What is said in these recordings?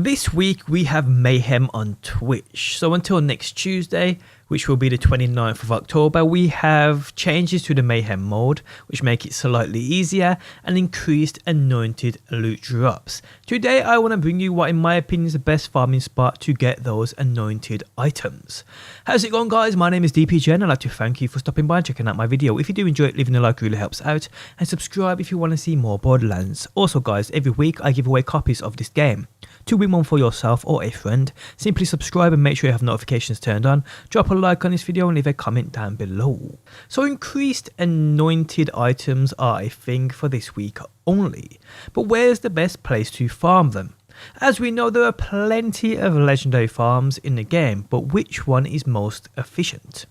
This week we have MAyhem on Twitch, so until next Tuesday, which will be the 29th of October, we have changes to the MAyhem mode, which make it slightly easier, and increased anointed loot drops. Today I want to bring you what in my opinion is the best farming spot to get those anointed items. How's it going, guys? My name is DPJ and I'd like to thank you for stopping by and checking out my video. If you do enjoy it, leaving a like really helps out, and subscribe if you want to see more Borderlands. Also guys, every week I give away copies of this game. To win one for yourself or a friend, simply subscribe and make sure you have notifications turned on, drop a like on this video and leave a comment down below. So increased anointed items are a thing for this week only, but where's the best place to farm them? As we know, there are plenty of legendary farms in the game, but which one is most efficient?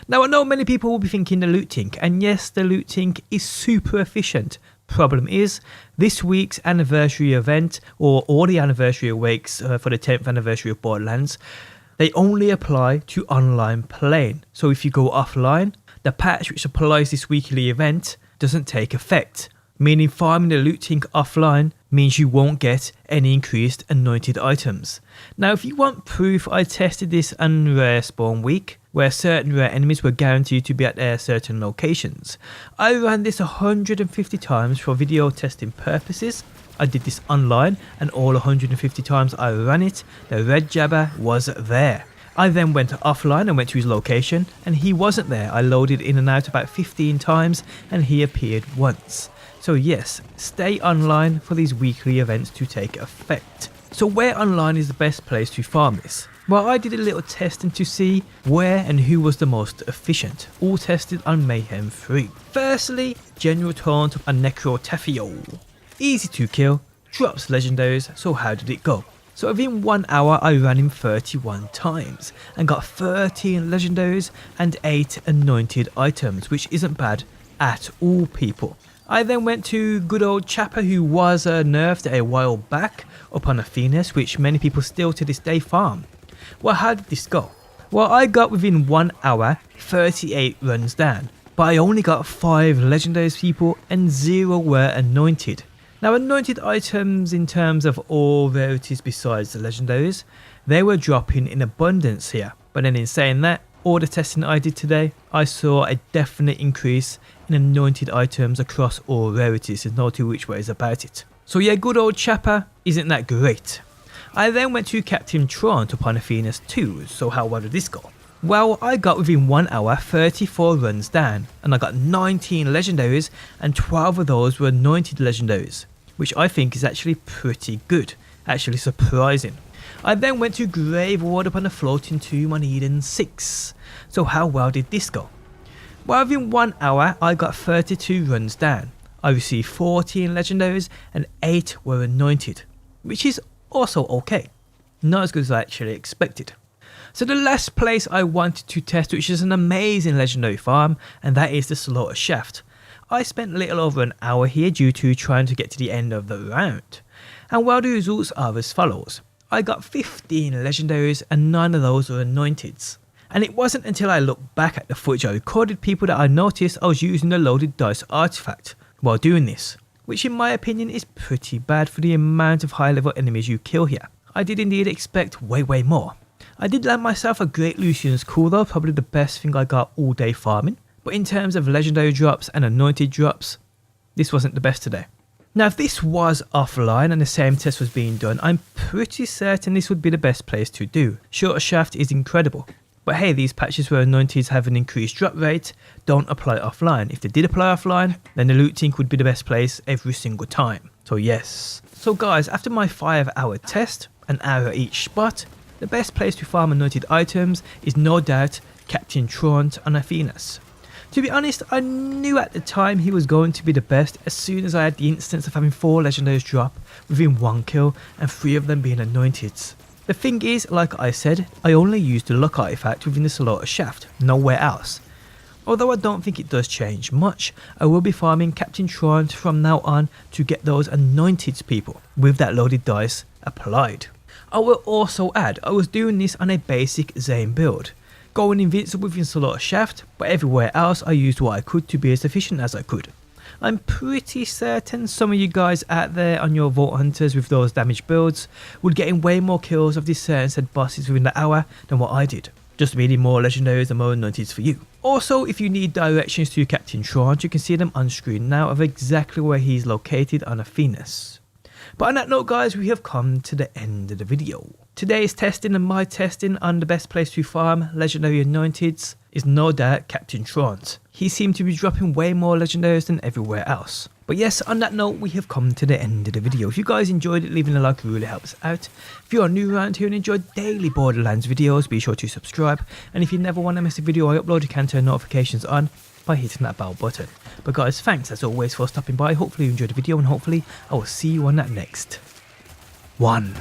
Now I know many people will be thinking the loot tank, and yes, the loot tank is super efficient. Problem is, this week's anniversary event, or all the anniversary weeks for the 10th anniversary of Borderlands, they only apply to online playing. So if you go offline, the patch which applies this weekly event doesn't take effect, meaning farming the loot tank offline means you won't get any increased anointed items. Now if you want proof, I tested this on rare spawn week, where certain rare enemies were guaranteed to be at their certain locations. I ran this 150 times for video testing purposes. I did this online, and all 150 times I ran it, the red jabber was there. I then went offline and went to his location, and he wasn't there. I loaded in and out about 15 times and he appeared once. So yes, stay online for these weekly events to take effect. So where online is the best place to farm this? Well, I did a little testing to see where and who was the most efficient, all tested on MAyhem 3. Firstly, General Taunt and Necrotafio. Easy to kill, drops legendaries, so how did it go? So within 1 hour I ran him 31 times and got 13 legendaries and 8 anointed items, which isn't bad at all, people. I then went to good old Chapper, who was nerfed a while back upon Athenas, which many people still to this day farm. Well, how did this go? Well, I got within 1 hour 38 runs down, but I only got 5 legendaries, people, and 0 were anointed. Now anointed items in terms of all rarities besides the legendaries, they were dropping in abundance here, but then in saying that, all the testing I did today, I saw a definite increase in anointed items across all rarities. There's no two which ways about it. So yeah, good old Chapper isn't that great. I then went to Captain Trant upon Athenas 2, so how well did this go? Well, I got within 1 hour 34 runs down, and I got 19 legendaries, and 12 of those were anointed legendaries, which I think is actually pretty good, actually surprising. I then went to Grave Ward upon the Floating Tomb on Eden 6, so how well did this go? Well, within 1 hour I got 32 runs down, I received 14 legendaries and 8 were anointed, which is also okay, not as good as I actually expected. So the last place I wanted to test, which is an amazing legendary farm, and that is the Slaughter Shaft. I spent a little over an hour here due to trying to get to the end of the round, and well, the results are as follows. I got 15 legendaries and 9 of those were anointeds. And it wasn't until I looked back at the footage I recorded, people, that I noticed I was using the loaded dice artifact while doing this, which in my opinion is pretty bad for the amount of high level enemies you kill here. I did indeed expect way more. I did land myself a great Lucian's Call though, probably the best thing I got all day farming, but in terms of legendary drops and anointed drops, this wasn't the best today. Now if this was offline and the same test was being done, I'm pretty certain this would be the best place to do. Shorter Shaft is incredible. But hey, these patches where anointeds have an increased drop rate don't apply offline. If they did apply offline, then the loot tank would be the best place every single time. So yes. So guys, after my 5-hour test, an hour at each spot, the best place to farm anointed items is no doubt Captain Trant on Athenas. To be honest, I knew at the time he was going to be the best as soon as I had the instance of having 4 legendaries drop within 1 kill and 3 of them being anointed. The thing is, like I said, I only used the luck artifact within the Slaughter Shaft, nowhere else. Although I don't think it does change much, I will be farming Captain Trant from now on to get those anointed, people, with that loaded dice applied. I will also add, I was doing this on a basic Zane build, going invincible within Slaughter Shaft, but everywhere else I used what I could to be as efficient as I could. I'm pretty certain some of you guys out there on your Vault Hunters with those damaged builds would get in way more kills of these certain said bosses within the hour than what I did. Just meaning more legendaries and more anointeds for you. Also, if you need directions to Captain Trant, you can see them on screen now of exactly where he's located on Athenas. But on that note guys, we have come to the end of the video. Today's testing and my testing on the best place to farm legendary anointeds is no doubt Captain Trant. He seemed to be dropping way more legendaries than everywhere else. But yes, on that note, we have come to the end of the video. If you guys enjoyed it, leaving a like really helps out. If you are new around here and enjoy daily Borderlands videos, be sure to subscribe. And if you never want to miss a video I upload, you can turn notifications on by hitting that bell button. But guys, thanks as always for stopping by. Hopefully you enjoyed the video and hopefully I will see you on that next one.